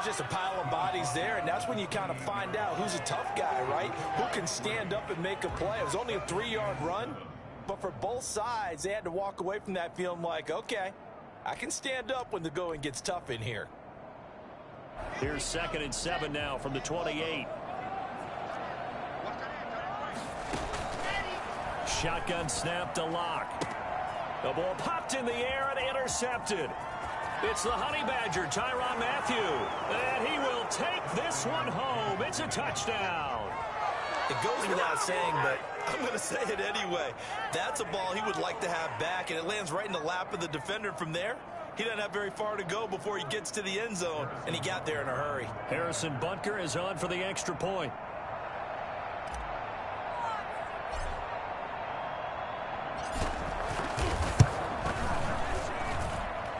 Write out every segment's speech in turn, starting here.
there's just a pile of bodies there, and that's when you kind of find out who's a tough guy, right? Who can stand up and make a play. It was only a 3-yard run, but for both sides, they had to walk away from that feeling like, okay, I can stand up when the going gets tough in here. Here's 2nd and 7 now from the 28. Shotgun snap to Locke. The ball popped in the air and intercepted. It's the Honey Badger, Tyrann Mathieu. And he will take this one home. It's a touchdown. It goes without saying, but I'm going to say it anyway. That's a ball he would like to have back, and it lands right in the lap of the defender from there. He doesn't have very far to go before he gets to the end zone, and he got there in a hurry. Harrison Butker is on for the extra point.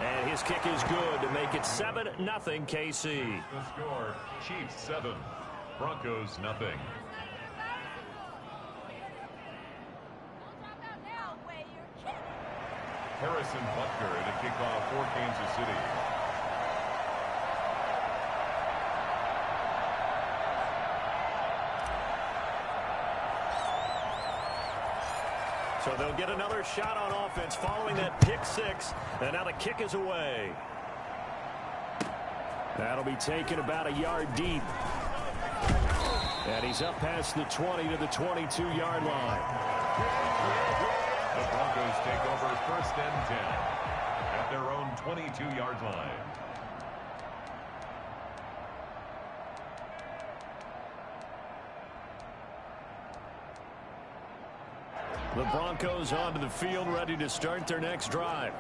And his kick is good to make it 7-0 KC. The score, Chiefs 7, Broncos nothing. Harrison Butker at a kickoff for Kansas City. So they'll get another shot on offense following that pick six. And now the kick is away. That'll be taken about a yard deep. And he's up past the 20 to the 22-yard line. The Broncos take over 1st and 10 at their own 22-yard line. The Broncos onto the field, ready to start their next drive.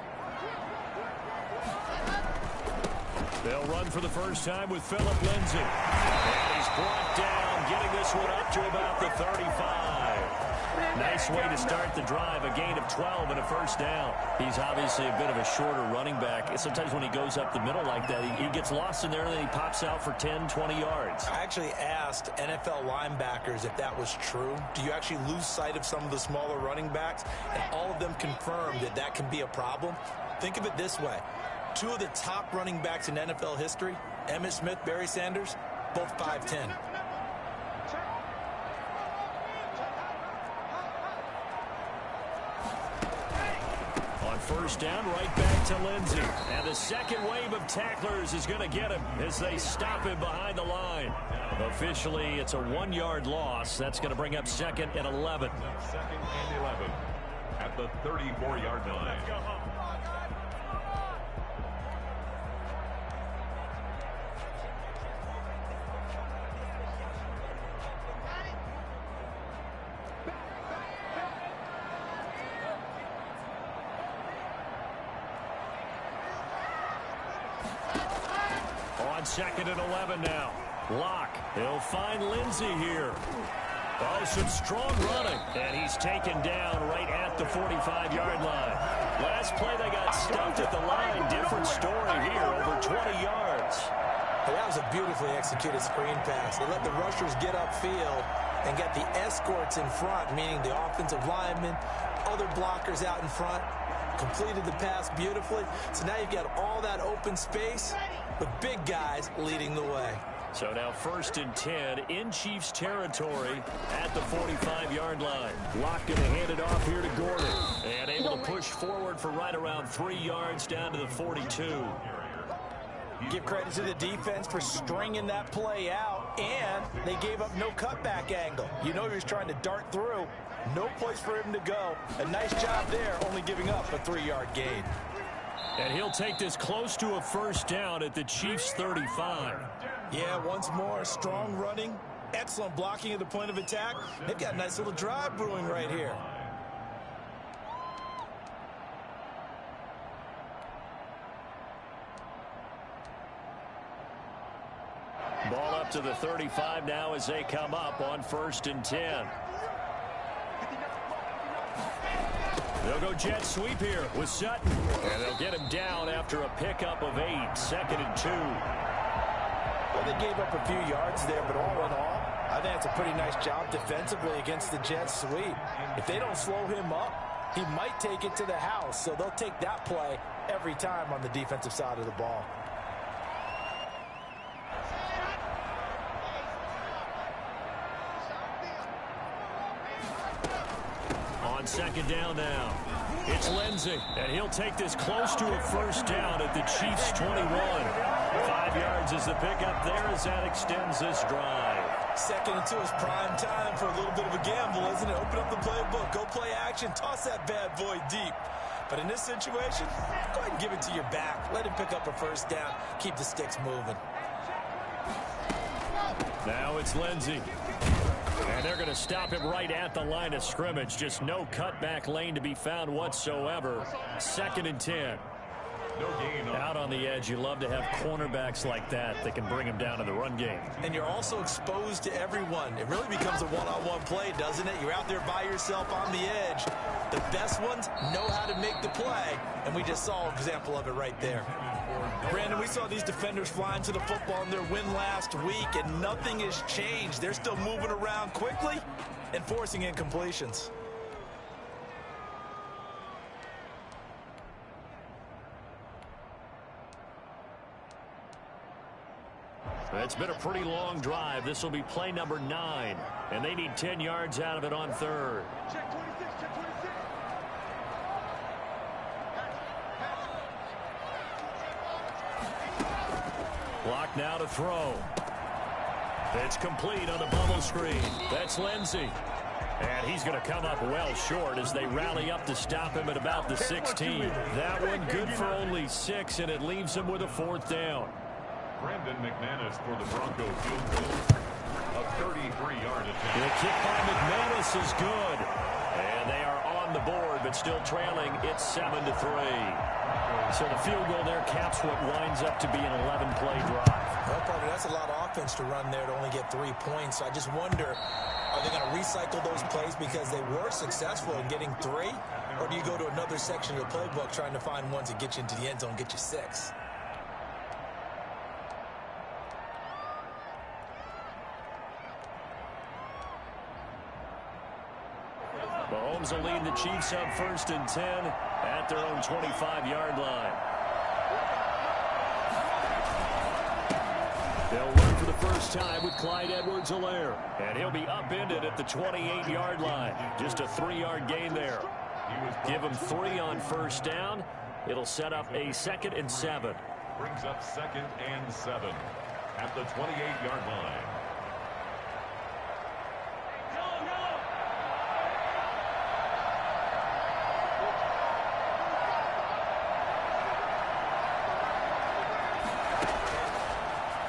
They'll run for the first time with Phillip Lindsay. And he's brought down, getting this one up to about the 35. Nice way to start the drive, a gain of 12 and a first down. He's obviously a bit of a shorter running back. Sometimes when he goes up the middle like that, he gets lost in there and then he pops out for 10, 20 yards. I actually asked NFL linebackers if that was true. Do you actually lose sight of some of the smaller running backs? And all of them confirmed that that can be a problem. Think of it this way. 2 of the top running backs in NFL history, Emmitt Smith, Barry Sanders, both 5'10". First down, right back to Lindsay. And the second wave of tacklers is going to get him as they stop him behind the line. Officially, it's a 1-yard loss. That's going to bring up 2nd and 11. 2nd and 11 at the 34-yard line. On 2nd and 11 now. Locke. He'll find Lindsay here. Oh, some strong running. And he's taken down right at the 45-yard line. Last play, they got stumped at the line. Different story here, over 20 yards. Well, that was a beautifully executed screen pass. They let the rushers get upfield and get the escorts in front, meaning the offensive linemen, other blockers out in front. Completed the pass beautifully. So now you've got all that open space with big guys leading the way. So now 1st and 10 in Chiefs territory at the 45-yard line. Locke going to hand it off here to Gordon. And able to push forward for right around 3 yards down to the 42. Give credit to the defense for stringing that play out, and they gave up no cutback angle. You know he was trying to dart through. No place for him to go. A nice job there, only giving up a 3-yard gain. And he'll take this close to a first down at the Chiefs' 35. Yeah, once more, strong running, excellent blocking at the point of attack. They've got a nice little drive brewing right here. Ball up to the 35 now as they come up on 1st and 10. They'll go jet sweep here with Sutton. And they'll get him down after a pickup of 8, 2nd and 2. Well, they gave up a few yards there, but all in all, I think it's a pretty nice job defensively against the jet sweep. If they don't slow him up, he might take it to the house. So they'll take that play every time on the defensive side of the ball. on second down now. It's Lindsey, and he'll take this close to a first down at the Chiefs' 21. 5 yards is the pickup there as that extends this drive. 2nd and 2 is prime time for a little bit of a gamble, isn't it? Open up the playbook, go play action, toss that bad boy deep. But in this situation, go ahead and give it to your back. Let him pick up a first down. Keep the sticks moving. Now it's Lindsey. And they're going to stop him right at the line of scrimmage. Just no cutback lane to be found whatsoever. 2nd and 10. No gain on. Out on the edge, you love to have cornerbacks like that can bring him down in the run game. And you're also exposed to everyone. It really becomes a one-on-one play, doesn't it? You're out there by yourself on the edge. The best ones know how to make the play, and we just saw an example of it right there. Brandon, we saw these defenders flying to the football in their win last week, and nothing has changed. They're still moving around quickly and forcing incompletions. It's been a pretty long drive. This will be play number 9, and they need 10 yards out of it on 3rd. Check 26, check 26. Block now to throw. It's complete on the bubble screen. That's Lindsey. And he's going to come up well short as they rally up to stop him at about the 16. That one good for only 6, and it leaves him with a 4th down. Brandon McManus for the Bronco field goal. A 33-yard attempt. The kick by McManus is good. And they are on the board, but still trailing. It's 7-3. So the field goal there caps what winds up to be an 11-play drive. Well, partner, that's a lot of offense to run there to only get 3 points. So I just wonder, are they going to recycle those plays because they were successful in getting 3? Or do you go to another section of the playbook trying to find ones that get you into the end zone and get you 6? Mahomes will lead the Chiefs up 1st and 10 at their own 25-yard line. They'll run for the first time with Clyde Edwards-Helaire. And he'll be upended at the 28-yard line. Just a 3-yard gain there. Give him 3 on first down. It'll set up a 2nd and 7. Brings up 2nd and 7 at the 28-yard line.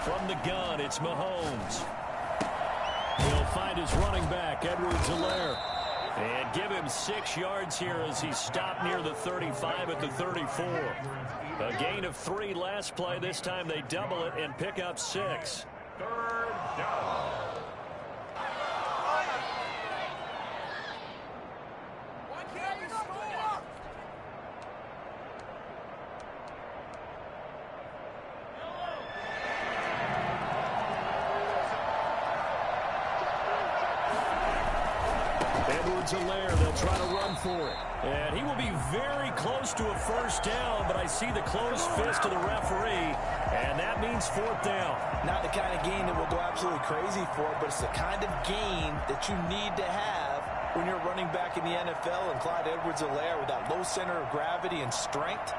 From the gun, it's Mahomes. He'll find his running back, Edwards-Helaire. And give him 6 yards here as he stopped near the 35 at the 34. A gain of 3 last play. This time they double it and pick up 6. 3rd down. Edwards-Helaire, they'll try to run for it. And he will be very close to a first down, but I see the closed fist of the referee, and that means 4th down. Not the kind of gain that we'll go absolutely crazy for, but it's the kind of gain that you need to have when you're running back in the NFL. And Clyde Edwards-Helaire, with that low center of gravity and strength,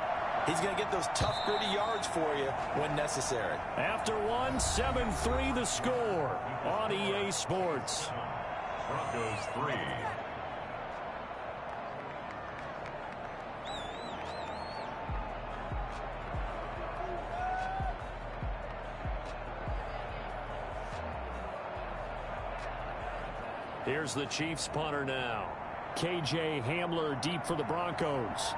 he's going to get those tough, gritty yards for you when necessary. After 1, 7-3 the score on EA Sports. Broncos 3. Here's the Chiefs punter now. KJ Hamler deep for the Broncos.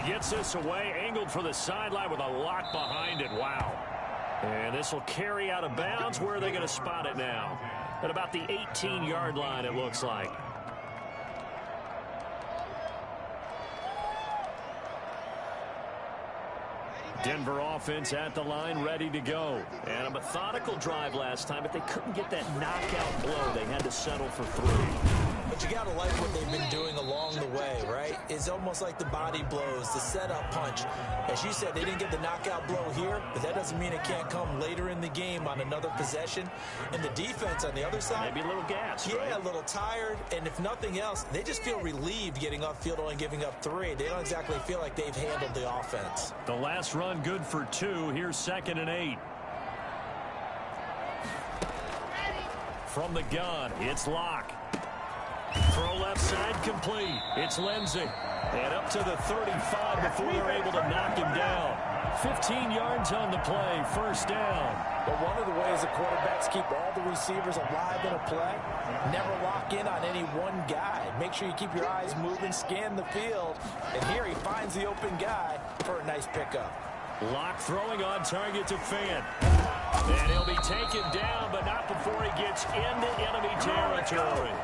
Gets this away, angled for the sideline with a lock behind it. Wow. And this will carry out of bounds. Where are they going to spot it now? At about the 18-yard line, it looks like. Denver offense at the line, ready to go. And a methodical drive last time, but they couldn't get that knockout blow. They had to settle for 3. But you got to like what they've been doing along the way, right? It's almost like the body blows, the setup punch. As you said, they didn't get the knockout blow here, but that doesn't mean it can't come later in the game on another possession. And the defense on the other side, maybe a little gas, yeah, right? A little tired. And if nothing else, they just feel relieved getting upfield only giving up 3. They don't exactly feel like they've handled the offense. The last run good for 2. Here's 2nd and 8. From the gun, it's Locke. Throw left side complete. It's Lindsey. And up to the 35 before they're able to knock him down. 15 yards on the play, first down. But one of the ways the quarterbacks keep all the receivers alive in a play, never lock in on any one guy. Make sure you keep your eyes moving, scan the field. And here he finds the open guy for a nice pickup. Locke throwing on target to Fant. And he'll be taken down, but not before he gets into enemy territory.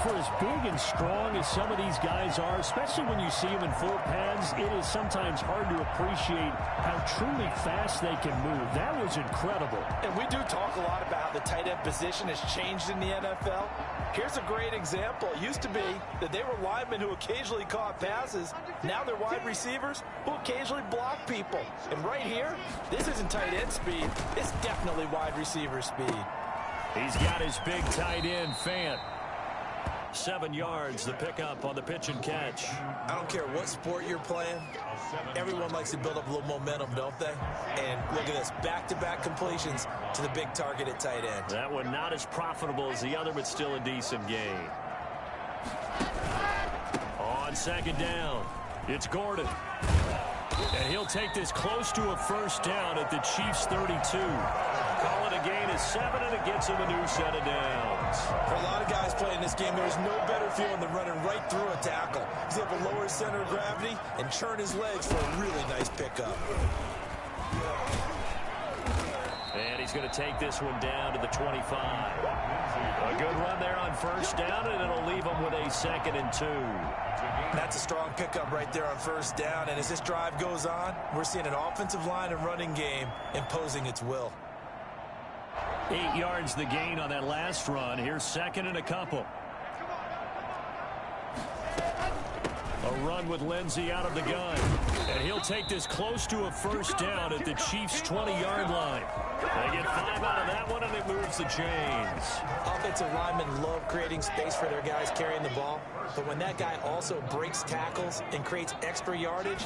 For as big and strong as some of these guys are, especially when you see them in full pads, it is sometimes hard to appreciate how truly fast they can move. That was incredible. And we do talk a lot about how the tight end position has changed in the NFL. Here's a great example. It used to be that they were linemen who occasionally caught passes. Now they're wide receivers who occasionally block people. And right here, this isn't tight end speed. It's definitely wide receiver speed. He's got his big tight end, Fant. 7 yards, the pickup on the pitch and catch. I don't care what sport you're playing. Everyone likes to build up a little momentum, don't they? And look at this, back-to-back completions to the big target at tight end. That one not as profitable as the other, but still a decent gain. On 2nd down, it's Gordon. And he'll take this close to a first down at the Chiefs' 32. Call it a gain of 7, and it gets him a new set of downs. For a lot of guys playing this game, there's no better feeling than running right through a tackle. He's able to lower his center of gravity and churn his legs for a really nice pickup. And he's going to take this one down to the 25. A good run there on first down, and it'll leave him with a 2nd and 2. That's a strong pickup right there on first down. And as this drive goes on, we're seeing an offensive line and running game imposing its will. 8 yards the gain on that last run. Here's 2nd and a couple. A run with Lindsey out of the gun. And he'll take this close to a first down at the Chiefs' 20-yard line. They get 5 out of that one, and it moves the chains. Offensive linemen love creating space for their guys carrying the ball. But when that guy also breaks tackles and creates extra yardage,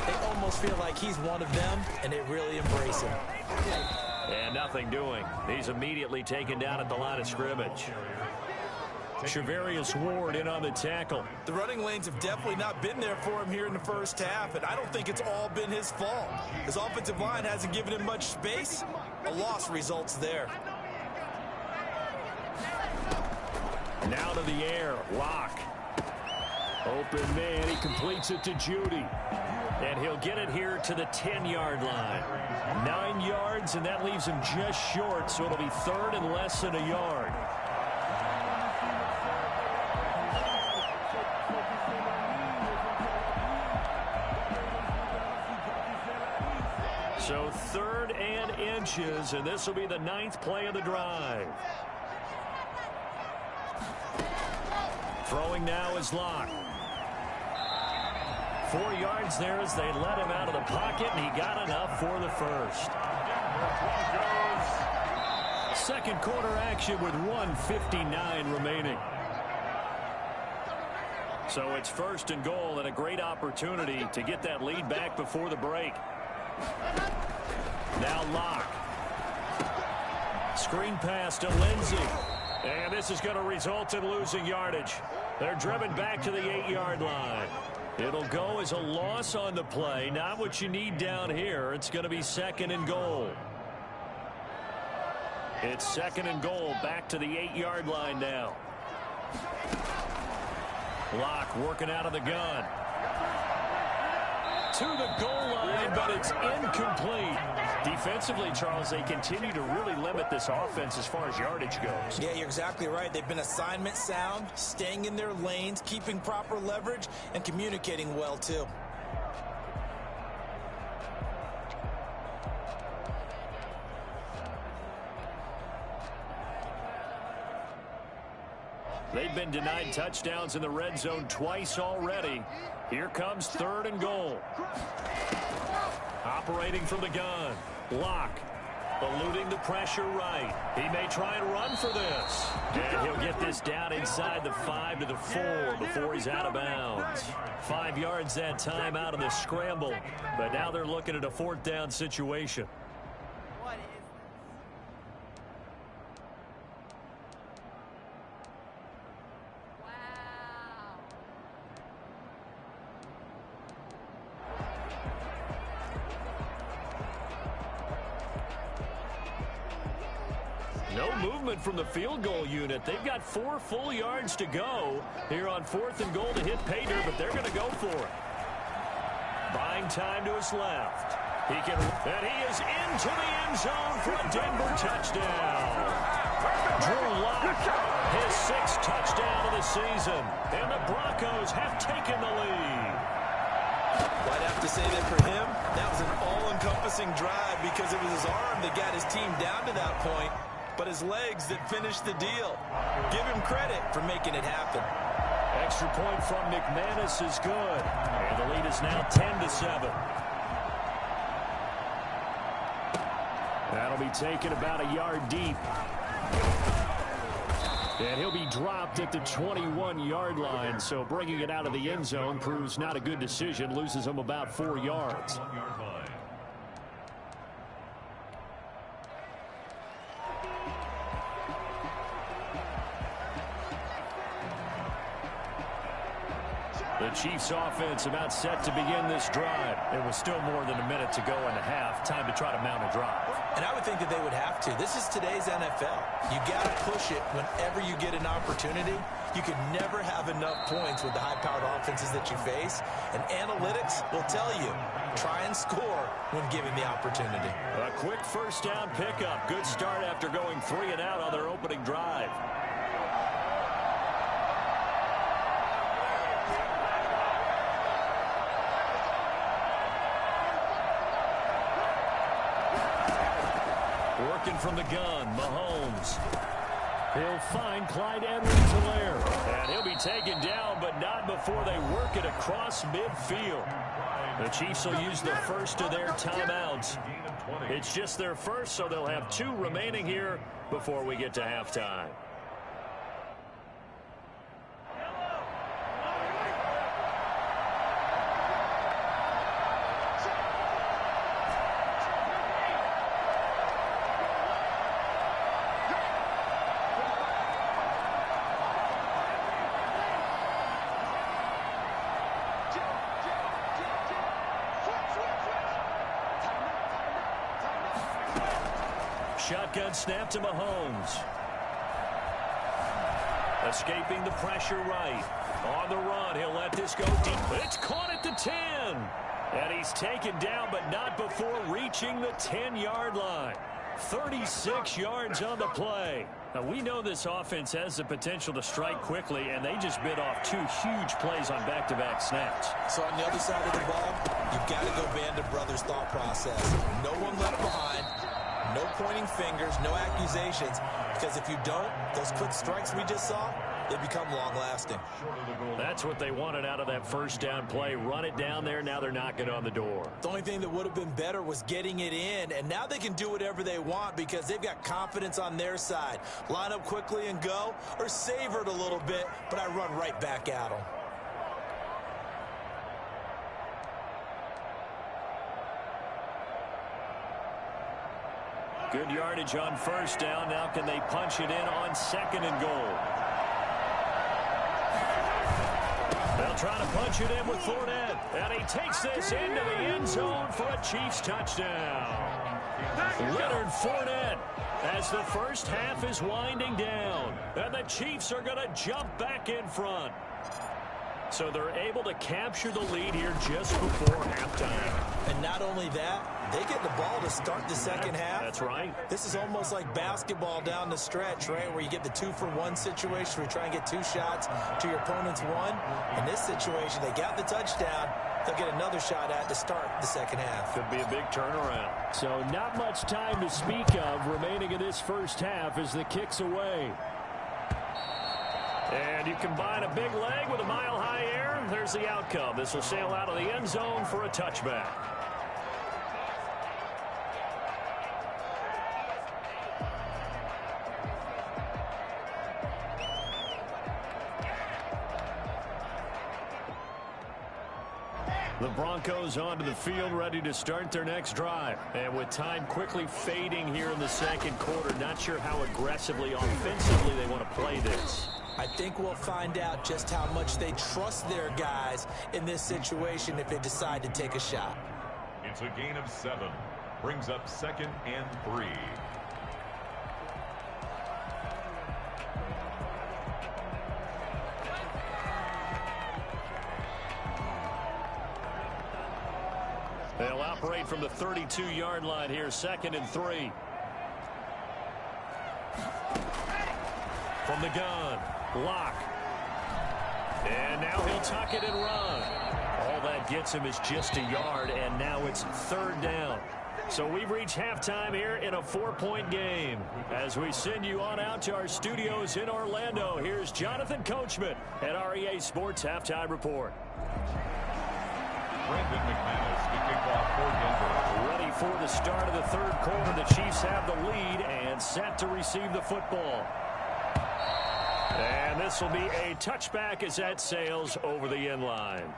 they almost feel like he's one of them, and they really embrace him. And nothing doing. He's immediately taken down at the line of scrimmage. Shavarius Ward in on the tackle. The running lanes have definitely not been there for him here in the first half, and I don't think it's all been his fault. His offensive line hasn't given him much space. A loss results there. Now to the air, Locke. Open man, he completes it to Judy. And he'll get it here to the 10-yard line. 9 yards, and that leaves him just short, so it'll be 3rd and less than a yard. So 3rd and inches, and this will be the 9th play of the drive. Throwing now is Locke. 4 yards there as they let him out of the pocket, and he got enough for the first. Second quarter action with 1:59 remaining. So it's 1st and goal, and a great opportunity to get that lead back before the break. Now Locke. Screen pass to Lindsey. And this is going to result in losing yardage. They're driven back to the 8-yard line. It'll go as a loss on the play. Not what you need down here. It's going to be 2nd and goal. It's 2nd and goal, back to the 8-yard line now. Locke working out of the gun. To the goal line, but it's incomplete. Defensively, Charles, they continue to really limit this offense as far as yardage goes. Yeah, you're exactly right. They've been assignment sound, staying in their lanes, keeping proper leverage, and communicating well, too. They've been denied touchdowns in the red zone twice already. Here comes 3rd and goal. Operating from the gun. Lock. Eluding the pressure right. He may try and run for this. And he'll get this down inside the 5 to the 4 before he's out of bounds. 5 yards that time out of the scramble. But now they're looking at a 4th down situation. No movement from the field goal unit. They've got 4 full yards to go here on 4th and goal to hit pay dirt, but they're going to go for it. Buying time to his left. And he is into the end zone for a Denver touchdown. Drew Lock, his 6th touchdown of the season, and the Broncos have taken the lead. Well, I'd have to say that for him, that was an all-encompassing drive because it was his arm that got his team down to that point, but his legs that finished the deal. Give him credit for making it happen. Extra point from McManus is good. And the lead is now 10-7. That'll be taken about a yard deep. And he'll be dropped at the 21-yard line. So bringing it out of the end zone proves not a good decision. Loses him about 4 yards. The Chiefs offense about set to begin this drive. It was still more than a minute to go in the half. Time to try to mount a drive. And I would think that they would have to. This is today's NFL. You got to push it whenever you get an opportunity. You can never have enough points with the high-powered offenses that you face. And analytics will tell you, try and score when given the opportunity. A quick 1st down pickup. Good start after going 3 and out on their opening drive. Working from the gun, Mahomes. He'll find Clyde Edwards-Helaire. And he'll be taken down, but not before they work it across midfield. The Chiefs will use the first of their timeouts. It's just their first, so they'll have 2 remaining here before we get to halftime. Shotgun snap to Mahomes. Escaping the pressure right. On the run, he'll let this go deep. It's caught at the 10. And he's taken down, but not before reaching the 10-yard line. 36 yards on the play. Now, we know this offense has the potential to strike quickly, and they just bit off 2 huge plays on back-to-back snaps. So on the other side of the ball, you've got to go Band of Brothers thought process. No one left behind. No pointing fingers, no accusations, because if you don't, those quick strikes we just saw, they become long-lasting. That's what they wanted out of that 1st down play. Run it down there, now they're knocking on the door. The only thing that would have been better was getting it in, and now they can do whatever they want because they've got confidence on their side. Line up quickly and go, or savor it a little bit, but I run right back at them. Good yardage on 1st down. Now can they punch it in on 2nd and goal? They'll try to punch it in with Fournette. And he takes this into the end zone for a Chiefs touchdown. Leonard Fournette as the first half is winding down. And the Chiefs are going to jump back in front. So they're able to capture the lead here just before halftime. And not only that, they get the ball to start the second half. That's right. This is almost like basketball down the stretch, right, where you get the 2-for-1 situation where you try and get 2 shots to your opponent's 1. In this situation, they got the touchdown. They'll get another shot at to start the second half. Could be a big turnaround. So not much time to speak of remaining in this first half as the kick's away. And you combine a big leg with a mile-high air, there's the outcome. This will sail out of the end zone for a touchback. The Broncos onto the field, ready to start their next drive. And with time quickly fading here in the second quarter, not sure how aggressively, offensively they want to play this. I think we'll find out just how much they trust their guys in this situation if they decide to take a shot. It's a gain of 7. Brings up 2nd and 3. They'll operate from the 32-yard line here, 2nd and 3. From the gun, Lock. And now he'll tuck it and run. All that gets him is just a yard, and now it's 3rd down. So we've reached halftime here in a 4-point game. As we send you on out to our studios in Orlando, here's Jonathan Coachman at our EA Sports Halftime Report. Brandon McManus to kick off for Denver. Ready for the start of the 3rd quarter. The Chiefs have the lead and set to receive the football. And this will be a touchback as that sails over the end line.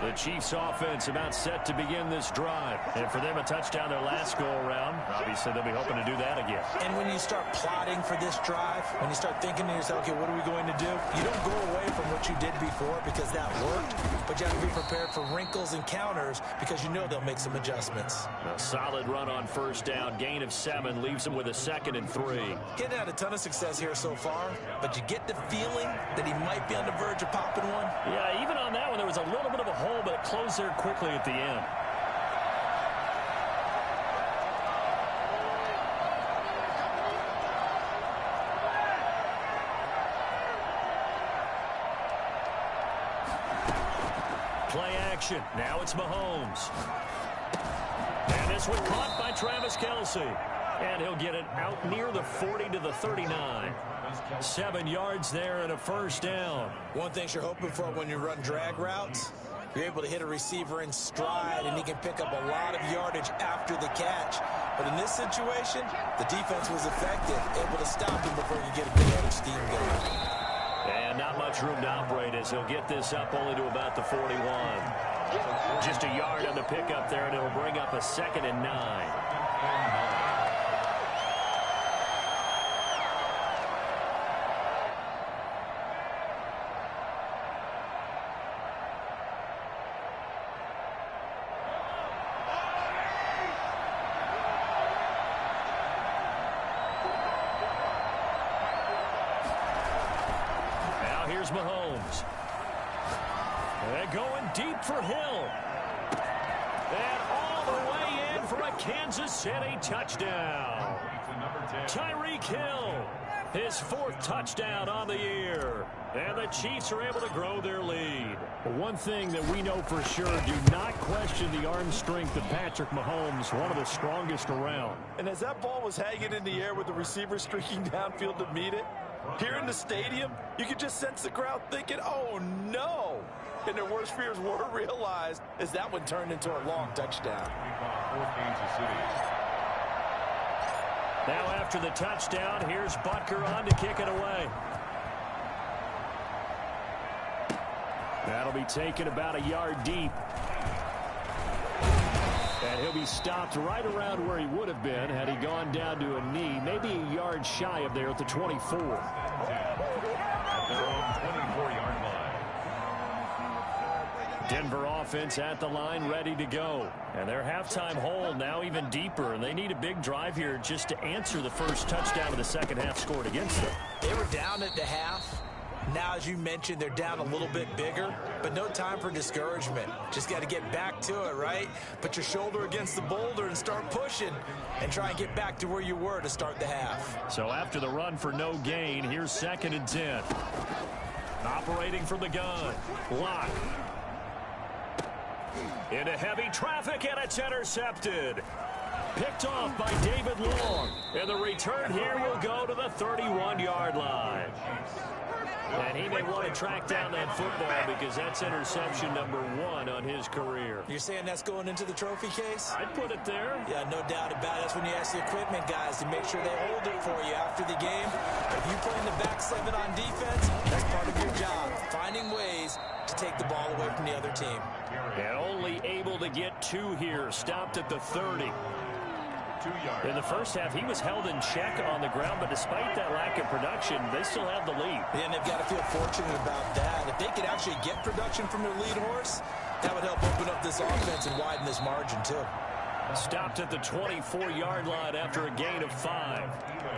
The Chiefs offense about set to begin this drive. And for them, a touchdown their last go-around. Obviously, they'll be hoping to do that again. And when you start plotting for this drive, when you start thinking to yourself, okay, what are we going to do? You don't go away from what you did before because that worked, but you have to be prepared for wrinkles and counters because you know they'll make some adjustments. A solid run on 1st down. Gain of 7 leaves them with a 2nd and 3. He hadn't had a ton of success here so far, but you get the feeling that he might be on the verge of popping one. Yeah, even on that one, there was a little bit of a hole, but it closed there quickly at the end. Play action. Now it's Mahomes. And this one caught by Travis Kelce. And he'll get it out near the 40 to the 39. 7 yards there and a 1st down. One thing you're hoping for when you run drag routes, you're able to hit a receiver in stride, and he can pick up a lot of yardage after the catch. But in this situation, the defense was effective, able to stop him before you get a big head of steam going. And not much room to operate as he'll get this up only to about the 41. Just a yard on the pickup there, and it'll bring up a 2nd and 9. Here's Mahomes. And going deep for Hill. And all the way in for a Kansas City touchdown. Tyreek Hill, his 4th touchdown on the year. And the Chiefs are able to grow their lead. One thing that we know for sure, do not question the arm strength of Patrick Mahomes, one of the strongest around. And as that ball was hanging in the air with the receiver streaking downfield to meet it, here in the stadium, you could just sense the crowd thinking, oh, no. And their worst fears were realized as that one turned into a long touchdown. Now after the touchdown, here's Butker on to kick it away. That'll be taken about a yard deep. And he'll be stopped right around where he would have been had he gone down to a knee, maybe a yard shy of there at the 24. At their own 24-yard line. Denver offense at the line, ready to go. And their halftime hole now even deeper, and they need a big drive here just to answer the first touchdown of the second half scored against them. They were down at the half. Now, as you mentioned, they're down a little bit bigger, but no time for discouragement. Just got to get back to it, right? Put your shoulder against the boulder and start pushing and try and get back to where you were to start the half. So after the run for no gain, here's 2nd and 10. Operating from the gun. Lock. Into heavy traffic, and it's intercepted. Picked off by David Long. And the return here will go to the 31-yard line. And he may want to track down that football because that's interception number 1 on his career. You're saying that's going into the trophy case? I'd put it there. Yeah, no doubt about it. That's when you ask the equipment guys to make sure they hold it for you after the game. If you play in the back 7 on defense, that's part of your job. Finding ways to take the ball away from the other team. And only able to get 2 here. Stopped at the 30. 2 yards. In the first half, he was held in check on the ground, but despite that lack of production, they still have the lead. And they've got to feel fortunate about that. If they could actually get production from their lead horse, that would help open up this offense and widen this margin, too. Stopped at the 24-yard line after a gain of 5.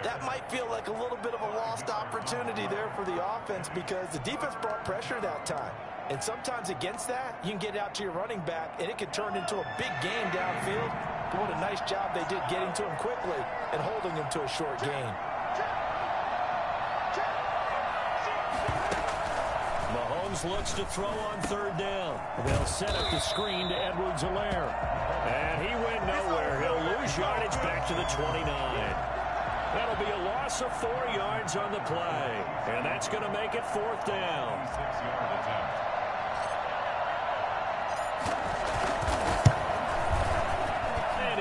That might feel like a little bit of a lost opportunity there for the offense because the defense brought pressure that time. And sometimes against that, you can get out to your running back, and it could turn into a big game downfield. But what a nice job they did getting to him quickly and holding him to a short gain. Mahomes looks to throw on 3rd down. They'll set up the screen to Edwards-Helaire. And he went nowhere. He'll lose yardage back to the 29. That'll be a loss of 4 yards on the play. And that's going to make it 4th down. 6-yard attempt.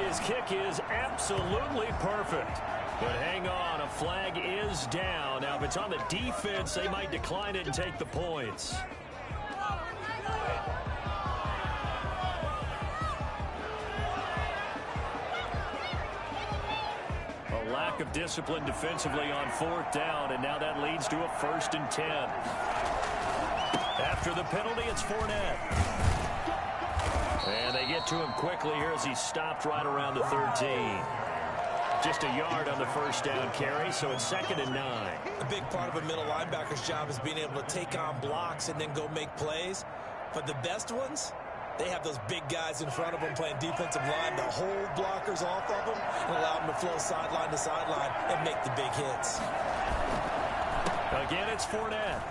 His kick is absolutely perfect. But hang on, a flag is down. Now, if it's on the defense, they might decline it and take the points. A lack of discipline defensively on 4th down, and now that leads to a 1st and 10. After the penalty, it's Fournette. And they get to him quickly here as he stopped right around the 13. Just a yard on the 1st down carry, so it's 2nd and 9. A big part of a middle linebacker's job is being able to take on blocks and then go make plays. But the best ones, they have those big guys in front of them playing defensive line to hold blockers off of them and allow them to flow sideline to sideline and make the big hits. Again, it's Fournette.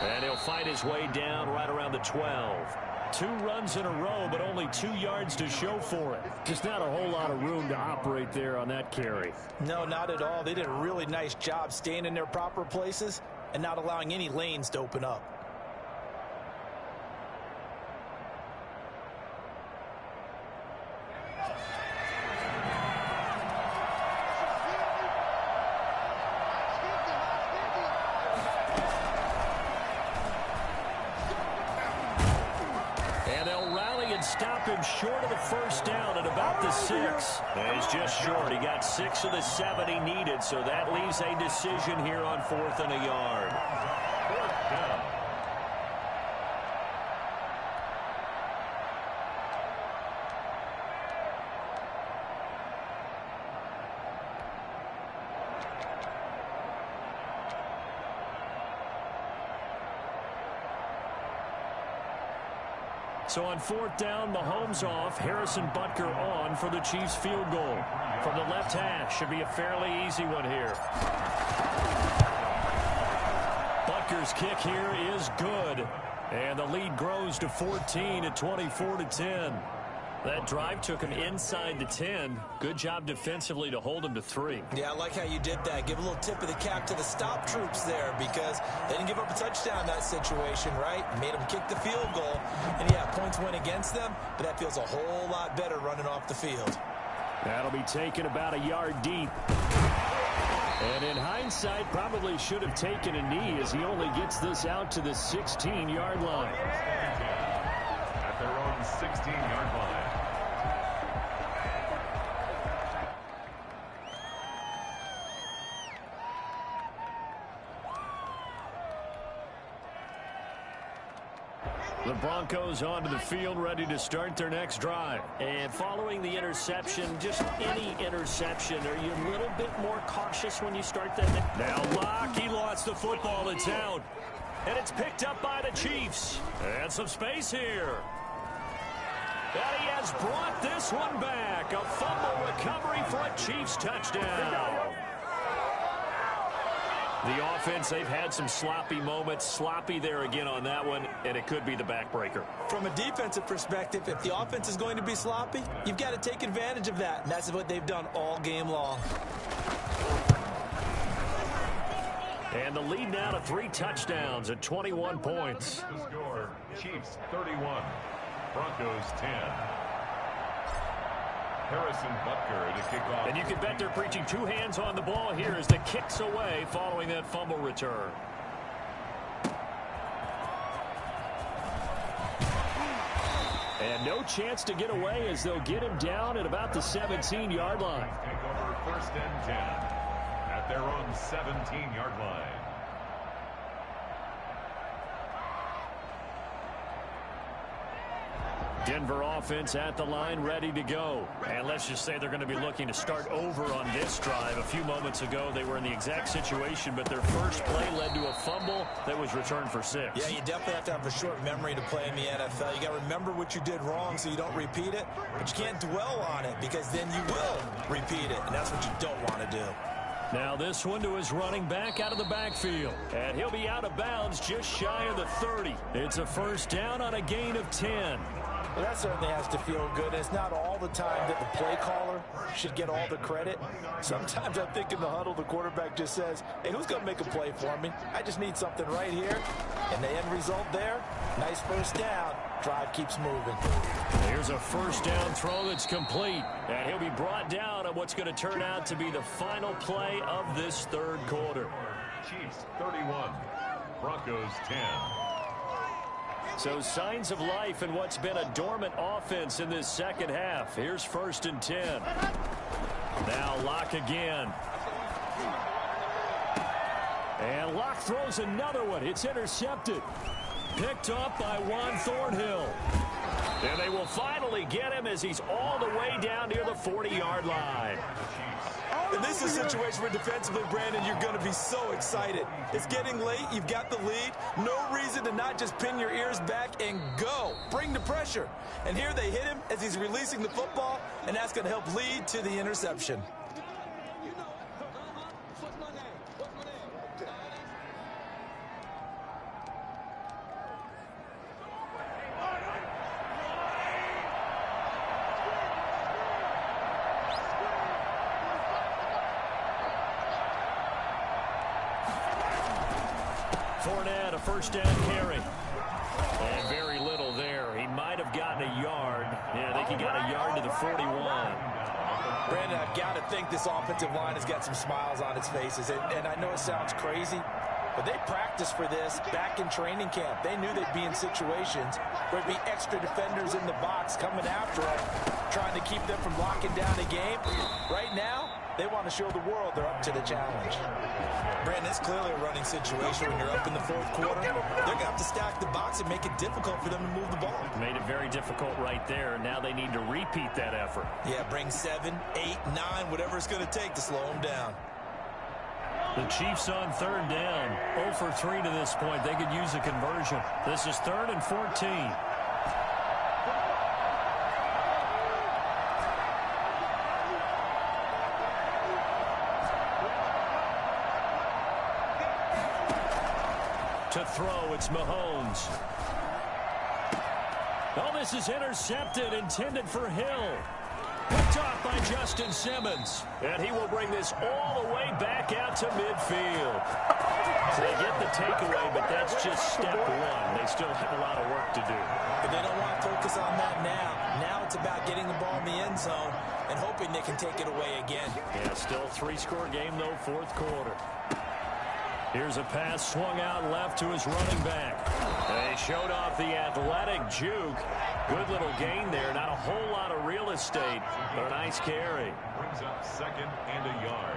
And he'll fight his way down right around the 12. 2 runs in a row, but only 2 yards to show for it. Just not a whole lot of room to operate there on that carry. No, not at all. They did a really nice job staying in their proper places and not allowing any lanes to open up. Stop him short of the 1st down at about the 6. And he's just short. He got 6 of the 7 he needed, so that leaves a decision here on 4th and a yard. 4th down. So on 4th down, Mahomes off, Harrison Butker on for the Chiefs field goal. From the left hash, should be a fairly easy one here. Butker's kick here is good. And the lead grows to 14 at 24-10. That drive took him inside the 10. Good job defensively to hold him to 3. Yeah, I like how you did that. Give a little tip of the cap to the stop troops there because they didn't give up a touchdown in that situation, right? Made them kick the field goal. And, yeah, points went against them, but that feels a whole lot better running off the field. That'll be taken about a yard deep. And in hindsight, probably should have taken a knee as he only gets this out to the 16-yard line. At their own 16-yard line. The Broncos onto the field, ready to start their next drive. And following the interception, just any interception, are you a little bit more cautious when you start that? Now Locke, he lost the football. It's out. And it's picked up by the Chiefs. And some space here. And he has brought this one back. A fumble recovery for a Chiefs touchdown. The offense, they've had some sloppy moments. Sloppy there again on that one, and it could be the backbreaker. From a defensive perspective, if the offense is going to be sloppy, you've got to take advantage of that, and that's what they've done all game long. And the lead now to 3 touchdowns at 21 points. The score, Chiefs 31, Broncos 10. Harrison Butker to kick off. And you can bet they're preaching 2 hands on the ball here as the kick's away following that fumble return. And no chance to get away as they'll get him down at about the 17-yard line. Take over 1st and 10 at their own 17-yard line. Denver offense at the line, ready to go. And let's just say they're going to be looking to start over on this drive. A few moments ago, they were in the exact situation, but their first play led to a fumble that was returned for 6. Yeah, you definitely have to have a short memory to play in the NFL. You got to remember what you did wrong so you don't repeat it, but you can't dwell on it because then you will repeat it, and that's what you don't want to do. Now this one to his running back out of the backfield. And he'll be out of bounds just shy of the 30. It's a 1st down on a gain of 10. Well, that certainly has to feel good. It's not all the time that the play caller should get all the credit. Sometimes I think in the huddle, the quarterback just says, hey, who's going to make a play for me? I just need something right here. And the end result there, nice 1st down. Drive keeps moving. Here's a 1st down throw that's complete. And he'll be brought down on what's going to turn out to be the final play of this 3rd quarter. Chiefs 31, Broncos 10. So signs of life in what's been a dormant offense in this 2nd half. Here's 1st and 10. Now Locke again. And Locke throws another one. It's intercepted. Picked up by Juan Thornhill. And they will finally get him as he's all the way down near the 40-yard line. And this is a situation where defensively, Brandon, you're going to be so excited. It's getting late. You've got the lead. No reason to not just pin your ears back and go. Bring the pressure. And here they hit him as he's releasing the football, and that's going to help lead to the interception. Fournette, a 1st down carry. And very little there. He might have gotten a yard. Yeah, I think he got a yard to the 41. Brandon, I've got to think this offensive line has got some smiles on its faces. And I know it sounds crazy, but they practiced for this back in training camp. They knew they'd be in situations where there'd be extra defenders in the box coming after them, trying to keep them from locking down a game. Right now, they want to show the world they're up to the challenge. Brandon, it's clearly a running situation when you're up in the 4th quarter. They're going to have to stack the box and make it difficult for them to move the ball. Made it very difficult right there. Now they need to repeat that effort. Yeah, bring 7, 8, 9, whatever it's going to take to slow them down. The Chiefs on 3rd down. 0 for 3 to this point. They could use a conversion. This is 3rd and 14. To throw, it's Mahomes. Oh, this is intercepted, intended for Hill. Picked off by Justin Simmons. And he will bring this all the way back out to midfield. They get the takeaway, but that's just step 1. They still have a lot of work to do. But they don't want to focus on that now. Now it's about getting the ball in the end zone and hoping they can take it away again. Yeah, still a 3-score game, though, 4th quarter. Here's a pass swung out left to his running back. They showed off the athletic juke. Good little gain there. Not a whole lot of real estate, but a nice carry. Brings up 2nd and a yard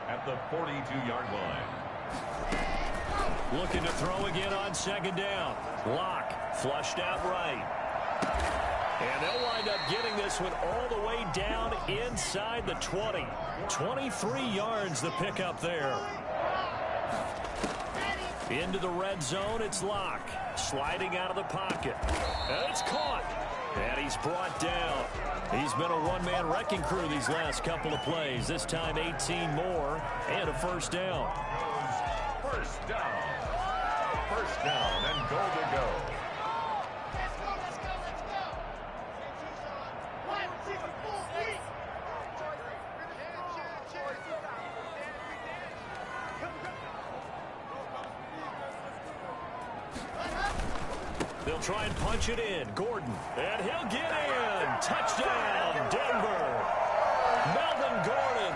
at the 42-yard line. Looking to throw again on 2nd down. Locke. Flushed out right. And they'll wind up getting this one all the way down inside the 20. 23 yards the pickup there. Into the red zone, it's Locke. Sliding out of the pocket. And it's caught. And he's brought down. He's been a one-man wrecking crew these last couple of plays. This time 18 more and a first down. First down. First down and goal to go. They'll try and punch it in. Gordon. And he'll get in. Touchdown, Denver. Melvin Gordon.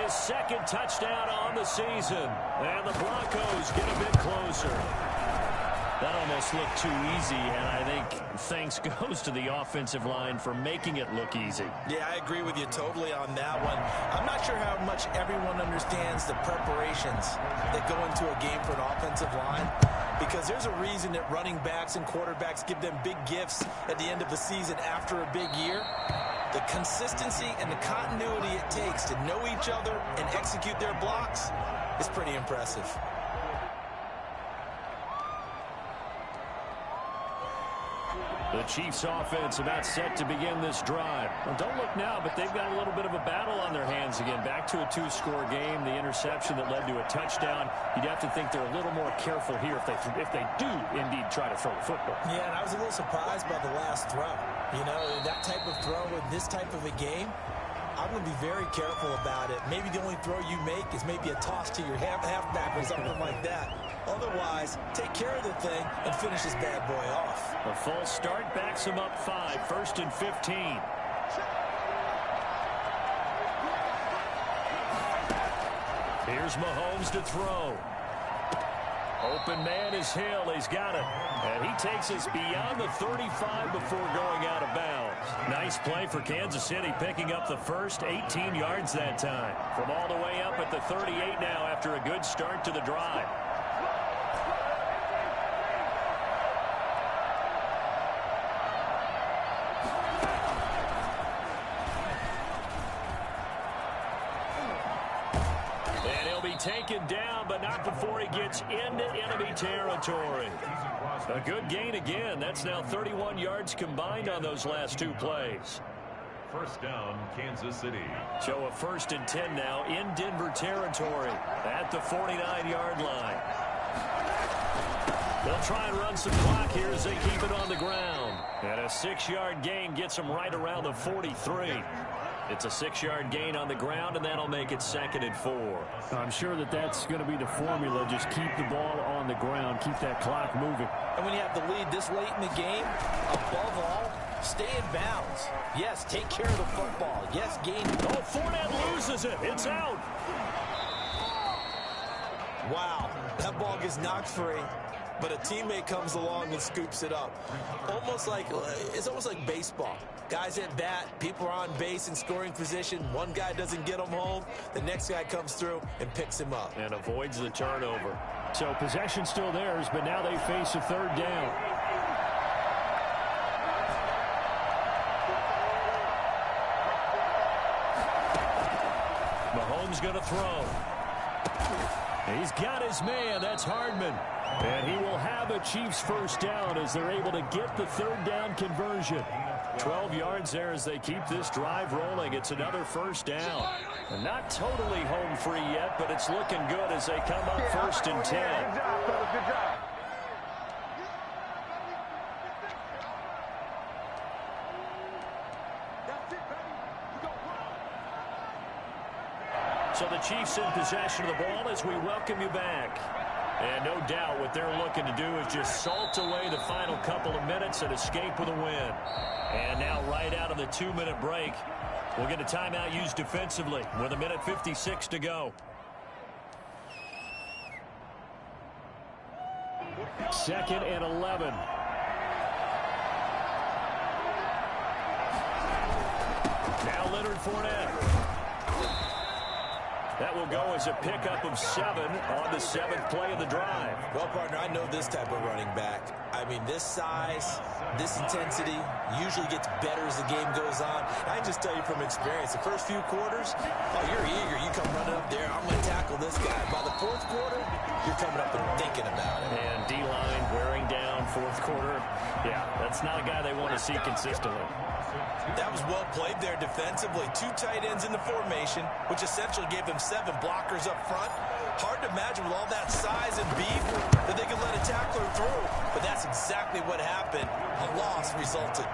His second touchdown on the season. And the Broncos get a bit closer. That almost looked too easy, and I think thanks goes to the offensive line for making it look easy. Yeah, I agree with you totally on that one. I'm not sure how much everyone understands the preparations that go into a game for an offensive line, because there's a reason that running backs and quarterbacks give them big gifts at the end of the season after a big year. The consistency and the continuity it takes to know each other and execute their blocks is pretty impressive. The Chiefs offense about set to begin this drive. Well, don't look now, but they've got a little bit of a battle on their hands again. Back to a two-score game. The interception that led to a touchdown. You'd have to think they're a little more careful here if they do indeed try to throw the football. Yeah, and I was a little surprised by the last throw. You know, that type of throw in this type of a game, I'm going to be very careful about it. Maybe the only throw you make is maybe a toss to your halfback or something like that. Otherwise, take care of the thing and finish this bad boy off. A false start backs him up 5. 1st and 15. Here's Mahomes to throw. Open man is Hill. He's got it. And he takes us beyond the 35 before going out of bounds. Nice play for Kansas City, picking up the first 18 yards that time. From all the way up at the 38 now after a good start to the drive. Taken down, but not before he gets into enemy territory. A good gain again. That's now 31 yards combined on those last 2 plays. First down, Kansas City. So a 1st and 10 now in Denver territory at the 49-yard line. They'll try and run some clock here as they keep it on the ground. And a 6-yard gain gets them right around the 43. It's a 6-yard gain on the ground, and that'll make it 2nd and 4. I'm sure that's going to be the formula. Just keep the ball on the ground. Keep that clock moving. And when you have the lead this late in the game, above all, stay in bounds. Yes, take care of the football. Yes, gain. Oh, Fournette loses it. It's out. Wow, that ball gets knocked free, but a teammate comes along and scoops it up. It's almost like baseball. Guys at bat, people are on base in scoring position. One guy doesn't get him home. The next guy comes through and picks him up. And avoids the turnover. So possession still theirs, but now they face a 3rd down. Mahomes going to throw. He's got his man. That's Hardman. And he will have a Chiefs first down as they're able to get the 3rd down conversion. 12 yards there as they keep this drive rolling. It's another first down. And not totally home free yet, but it's looking good as they come up 1st and 10. Good job, fellas. Good job. So the Chiefs in possession of the ball as we welcome you back. And no doubt what they're looking to do is just salt away the final couple of minutes and escape with a win. And now right out of the 2-minute break, we'll get a timeout used defensively with 1:56 to go. 2nd and 11. Now Leonard Fournette. That will go as a pickup of 7 on the 7th play of the drive. Well, partner, I know this type of running back. I mean, this size, this intensity usually gets better as the game goes on. I can just tell you from experience, the first few quarters, oh, you're eager. You come running up there, I'm going to tackle this guy. By the fourth quarter, you're coming up and thinking about it. And D-line wearing down fourth quarter. Yeah, that's not a guy they want to see consistently. That was well played there defensively. 2 tight ends in the formation, which essentially gave them 7 blockers up front. Hard to imagine with all that size and beef that they could let a tackler through. But that's exactly what happened. A loss resulted.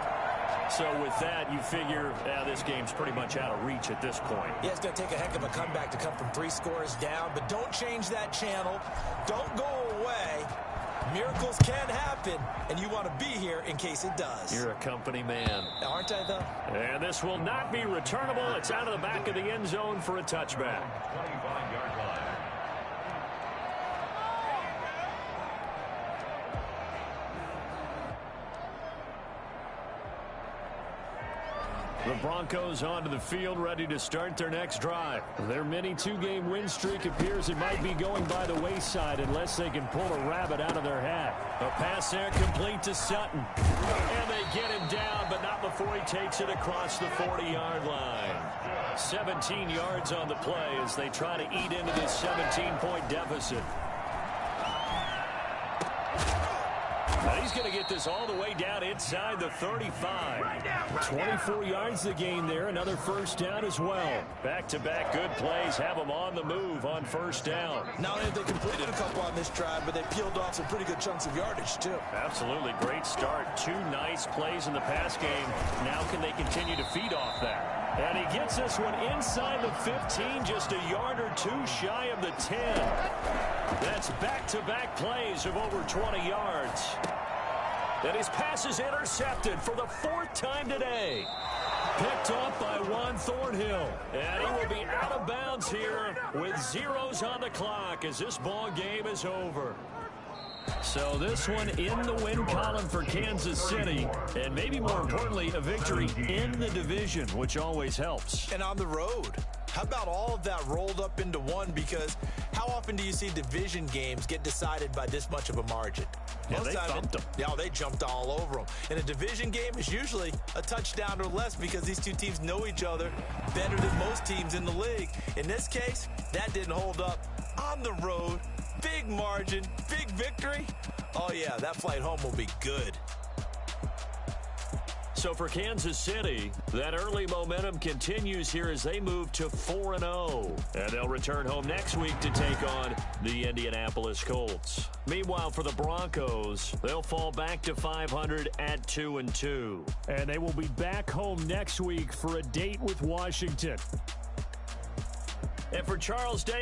So with that, you figure this game's pretty much out of reach at this point. Yeah, it's going to take a heck of a comeback to come from 3 scores down. But don't change that channel. Don't go away. Miracles can happen, and you want to be here in case it does. You're a company man. Aren't I, though? And this will not be returnable. It's out of the back of the end zone for a touchback. 25-yard line. The Broncos onto the field, ready to start their next drive. Their mini 2-game win streak appears it might be going by the wayside unless they can pull a rabbit out of their hat. A pass there complete to Sutton. And they get him down, but not before he takes it across the 40-yard line. 17 yards on the play as they try to eat into this 17-point deficit. Now he's going to get this all the way down inside the 35. 24 yards the gain there. Another first down as well. Back-to-back good plays have them on the move on first down. Not only have they completed a couple on this drive, but they peeled off some pretty good chunks of yardage, too. Absolutely. Great start. 2 nice plays in the pass game. Now can they continue to feed off that? And he gets this one inside the 15, just a yard or 2 shy of the 10. That's back-to-back plays of over 20 yards. And his pass is intercepted for the 4th time today. Picked up by Juan Thornhill. And he will be out of bounds here with zeros on the clock as this ball game is over. So this one in the win column for Kansas City. And maybe more importantly, a victory in the division, which always helps. And on the road. How about all of that rolled up into one? Because how often do you see division games get decided by this much of a margin? Yeah, they thumped them. Yeah, they jumped all over them. And a division game is usually a touchdown or less because these 2 teams know each other better than most teams in the league. In this case, that didn't hold up. On the road, big margin, big victory. Oh, yeah, that flight home will be good. So for Kansas City, that early momentum continues here as they move to 4-0. And they'll return home next week to take on the Indianapolis Colts. Meanwhile, for the Broncos, they'll fall back to 500 at 2-2. And they will be back home next week for a date with Washington. And for Charles Day.